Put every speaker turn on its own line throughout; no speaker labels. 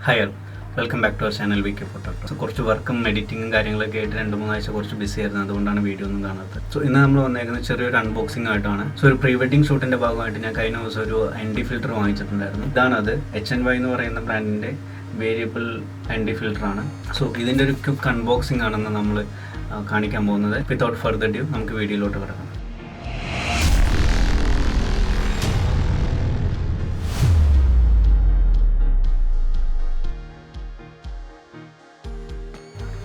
Hi all, welcome back to our channel V K photo. So കുറച്ച് വർക്കും എഡിറ്റിങ്ങും കാര്യങ്ങളൊക്കെ ആയിട്ട് 2-3 ആഴ്ച കുറച്ച് ബിസി ആയിരുന്നു, അതുകൊണ്ടാണ് വീഡിയോ ഒന്നും കാണാത്തത്. സോ ഇന്ന് നമ്മൾ വന്നേക്കുന്നത് ചെറിയൊരു അൺബോക്സിംഗ് ആയിട്ടാണ്. സോ ഒരു പ്രീ വെഡിങ് ഷൂട്ടിൻ്റെ ഭാഗമായിട്ട് ഞാൻ കഴിഞ്ഞ ദിവസം ഒരു ND ഫിൽറ്റർ വാങ്ങിച്ചിട്ടുണ്ടായിരുന്നു. ഇതാണത്. HNY എന്ന് പറയുന്ന ബ്രാൻഡിൻ്റെ വേരിയബിൾ ND ഫിൽറ്ററാണ്. സോ ഇതിൻ്റെ ഒരു ക്വിക്ക് അൺബോക്സിംഗ് ആണെന്ന് നമ്മൾ കാണിക്കാൻ പോകുന്നത്. വിത്തൗട്ട് ഫർദർ ഡ്യൂ നമുക്ക് വീഡിയോയിലോട്ട് കിടക്കാം.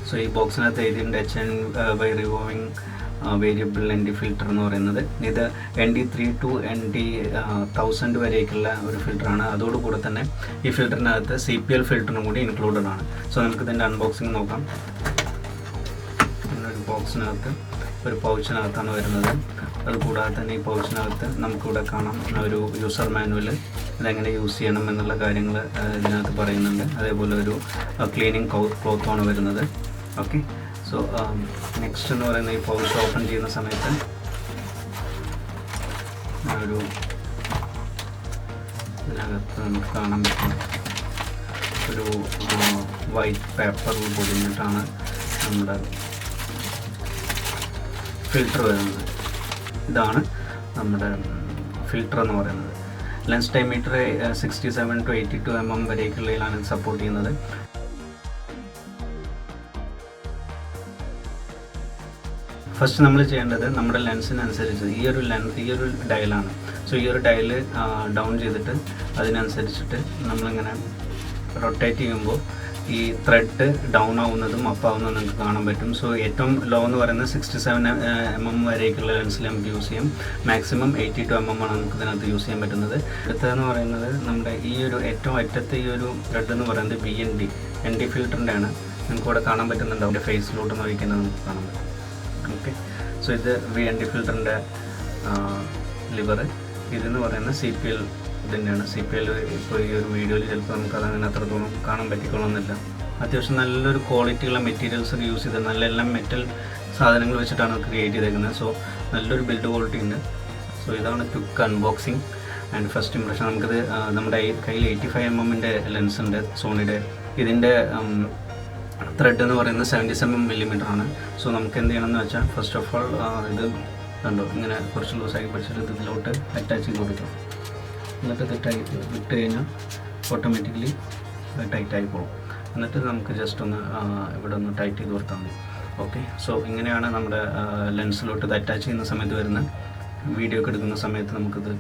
സോ ഈ ബോക്സിനകത്ത് എഴുതിയിട്ടുണ്ട് HNY റിവോവിങ് വേരിയബിൾ ND ഫിൽറ്റർ എന്ന് പറയുന്നത്. ഇത് ND3 to ND1000 വരേക്കുള്ള ഒരു ഫിൽറ്ററാണ്. അതോടുകൂടെ തന്നെ ഈ ഫിൽറ്ററിനകത്ത് CPL ഫിൽറ്ററും കൂടി ഇൻക്ലൂഡഡ് ആണ്. സോ നമുക്ക് ഇതിൻ്റെ അൺബോക്സിങ് നോക്കാം. ഒരു ബോക്സിനകത്ത് ഒരു പൗച്ചിനകത്താണ് വരുന്നത്. അതുകൂടാതെ തന്നെ ഈ പൗച്ചിനകത്ത് നമുക്കിവിടെ കാണാം ഒരു യൂസർ മാനുവൽ, ഇതെങ്ങനെ യൂസ് ചെയ്യണം എന്നുള്ള കാര്യങ്ങൾ ഇതിനകത്ത് പറയുന്നുണ്ട്. അതേപോലെ ഒരു ക്ലീനിങ് ക്ലോത്തുമാണ് വരുന്നത്. ഓക്കെ, സോ നെക്സ്റ്റ് എന്ന് പറയുന്ന ഈ പൗച്ച് ഓപ്പൺ ചെയ്യുന്ന സമയത്ത് ഒരു ഇതിനകത്ത് നമുക്ക് കാണാൻ പറ്റും ഒരു വൈറ്റ് പേപ്പറിൽ പൊതിഞ്ഞിട്ടാണ് നമ്മുടെ ഫിൽറ്റർ വരുന്നത്. ഇതാണ് നമ്മുടെ ഫിൽറ്റർ എന്ന് പറയുന്നത്. ലെൻസ് ഡയമീറ്റർ 67 to 82 mm വരേക്കുള്ളതിലാണ് ഇത് സപ്പോർട്ട് ചെയ്യുന്നത്. ഫസ്റ്റ് നമ്മൾ ചെയ്യേണ്ടത് നമ്മുടെ ലെൻസിനനുസരിച്ച് ഈ ഒരു ഡയലാണ്. സോ ഈ ഒരു ഡയൽ ഡൗൺ ചെയ്തിട്ട് അതിനനുസരിച്ചിട്ട് നമ്മളിങ്ങനെ റൊട്ടേറ്റ് ചെയ്യുമ്പോൾ ഈ ത്രെഡ് ഡൗൺ ആവുന്നതും അപ്പ് ആവുന്നതും നമുക്ക് കാണാൻ പറ്റും. സോ ഏറ്റവും ലോ എന്ന് പറയുന്നത് 67 mm വരേക്കുള്ള ലെൻസിൽ നമുക്ക് യൂസ് ചെയ്യാം. മാക്സിമം 82 mm ആണ് നമുക്ക് ഇതിനകത്ത് യൂസ് ചെയ്യാൻ പറ്റുന്നത്. അടുത്തതെന്ന് പറയുന്നത് നമ്മുടെ ഈ ഒരു ഏറ്റവും അറ്റത്തെ ഈ ഒരു ത്രെഡ് എന്ന് പറയുന്നത് ND ഫിൽറ്ററിൻ്റെ ആണ്. നമുക്ക് ഇവിടെ കാണാൻ പറ്റുന്നുണ്ട്. അതിൻ്റെ ഫേസിലോട്ട് നോക്കുന്നത് നമുക്ക് കാണാൻ പറ്റും. ഓക്കെ, സോ ഇത് ND ഫിൽറ്ററിൻ്റെ ലിവർ. ഇതെന്ന് പറയുന്നത് CPL തന്നെയാണ്. CPL ഇപ്പോൾ ഈ ഒരു വീഡിയോയിൽ ചിലപ്പോൾ നമുക്ക് അതങ്ങനെ അത്രത്തോളം കാണാൻ പറ്റിക്കൊള്ളുന്നില്ല. അത്യാവശ്യം നല്ലൊരു ക്വാളിറ്റിയുള്ള മെറ്റീരിയൽസ് ഒക്കെ യൂസ് ചെയ്ത് നല്ല എല്ലാം മെറ്റൽ സാധനങ്ങൾ വെച്ചിട്ടാണ് ക്രിയേറ്റ് ചെയ്തേക്കുന്നത്. സോ നല്ലൊരു ബിൽഡ് ക്വാളിറ്റി ഉണ്ട്. സോ ഇതാണ് quick unboxing and first impression. നമുക്കിത് നമ്മുടെ കയ്യിൽ 85 mm ലെൻസ് ഉണ്ട് സോണിയുടെ. ഇതിൻ്റെ ത്രെഡ് എന്ന് പറയുന്നത് 77 mm ആണ്. സോ നമുക്ക് എന്ത് ചെയ്യണമെന്ന് വെച്ചാൽ ഫസ്റ്റ് ഓഫ് ഓൾ ഇത് കണ്ടോ ഇങ്ങനെ കുറച്ച് ലൂസാക്കി പിടിച്ചിട്ട് ഇതിലോട്ട് അറ്റാച്ച് ചെയ്ത് കൊടുക്കും. എന്നിട്ട് ഇത് വിട്ട് കഴിഞ്ഞാൽ ഓട്ടോമാറ്റിക്കലി ടൈറ്റായി പോകും. എന്നിട്ട് നമുക്ക് ജസ്റ്റ് ഒന്ന് ഇവിടെ ഒന്ന് ടൈറ്റ് ചെയ്ത് കൊടുത്താൽ മതി. ഓക്കെ, സോ ഇങ്ങനെയാണ് നമ്മുടെ ലെൻസിലോട്ട് ഇത് അറ്റാച്ച് ചെയ്യുന്ന സമയത്ത് വരുന്ന. വീഡിയോ ഒക്കെ എടുക്കുന്ന സമയത്ത് നമുക്കിത്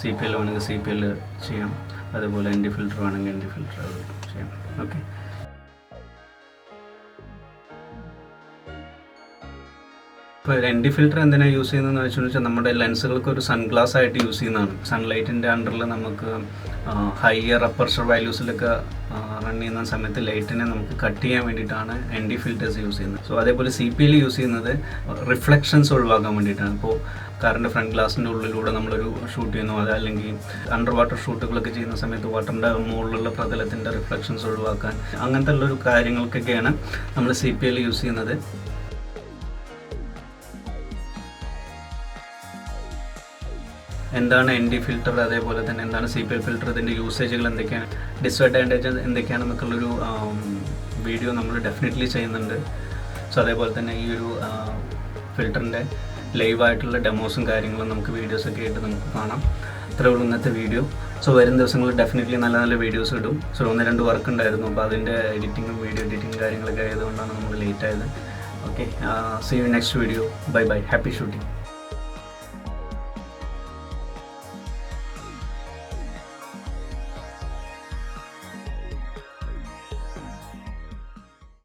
CPL വേണമെങ്കിൽ CPL ചെയ്യാം, അതേപോലെ ND ഫിൽറ്റർ വേണമെങ്കിൽ ND ഫിൽറ്റർ ചെയ്യാം. ഓക്കെ, ഇപ്പോൾ ND ഫിൽറ്റർ എന്തിനാണ് യൂസ് ചെയ്യുന്നതെന്ന് വെച്ചാൽ നമ്മുടെ ലെൻസുകൾക്ക് ഒരു സൺഗ്ലാസ് ആയിട്ട് യൂസ് ചെയ്യുന്നതാണ്. സൺലൈറ്റിൻ്റെ അണ്ടറിൽ നമുക്ക് ഹയർ അപ്പർച്ചർ വാല്യൂസിലൊക്കെ റൺ ചെയ്യുന്ന സമയത്ത് ലൈറ്റിനെ നമുക്ക് കട്ട് ചെയ്യാൻ വേണ്ടിയിട്ടാണ് ND ഫിൽറ്റേഴ്സ് യൂസ് ചെയ്യുന്നത്. സോ അതേപോലെ CPL യൂസ് ചെയ്യുന്നത് റിഫ്ലക്ഷൻസ് ഒഴിവാക്കാൻ വേണ്ടിയിട്ടാണ്. ഇപ്പോൾ കാറിൻ്റെ ഫ്രണ്ട് ഗ്ലാസിൻ്റെ ഉള്ളിലൂടെ നമ്മളൊരു ഷൂട്ട് ചെയ്യുന്നു, അതല്ലെങ്കിൽ അണ്ടർ വാട്ടർ ഷൂട്ടുകളൊക്കെ ചെയ്യുന്ന സമയത്ത് വാട്ടറിൻ്റെ മുകളിലുള്ള പ്രതലത്തിൻ്റെ റിഫ്ലക്ഷൻസ് ഒഴിവാക്കാൻ, അങ്ങനത്തെ ഉള്ളൊരു കാര്യങ്ങൾക്കൊക്കെയാണ് നമ്മൾ CPL യൂസ് ചെയ്യുന്നത്. എന്താണ് ND ഫിൽറ്റർ, അതേപോലെ തന്നെ എന്താണ് CPL ഫിൽറ്റർ, ഇതിൻ്റെ യൂസേജുകൾ എന്തൊക്കെയാണ്, ഡിസ്അഡ്വാൻറ്റേജസ് എന്തൊക്കെയാണെന്നൊക്കെയുള്ളൊരു വീഡിയോ നമ്മൾ ഡെഫിനറ്റ്ലി ചെയ്യുന്നുണ്ട്. സോ അതേപോലെ തന്നെ ഈ ഒരു ഫിൽറ്ററിൻ്റെ ലൈവായിട്ടുള്ള ഡെമോസും കാര്യങ്ങളും നമുക്ക് വീഡിയോസൊക്കെ ആയിട്ട് നമുക്ക് കാണാം. അത്രേ ഉള്ളൂ ഇന്നത്തെ വീഡിയോ. സോ വരും ദിവസങ്ങളിൽ ഡെഫിനറ്റ്ലി നല്ല നല്ല വീഡിയോസ് ഇടും. സോ 1-2 വർക്ക് ഉണ്ടായിരുന്നു, അപ്പോൾ അതിൻ്റെ എഡിറ്റിങ്ങും വീഡിയോ എഡിറ്റിങ്ങും കാര്യങ്ങളൊക്കെ ആയതുകൊണ്ടാണ് നമ്മൾ ലേറ്റ് ആയത്. Okay, see you next video. Bye bye, happy shooting.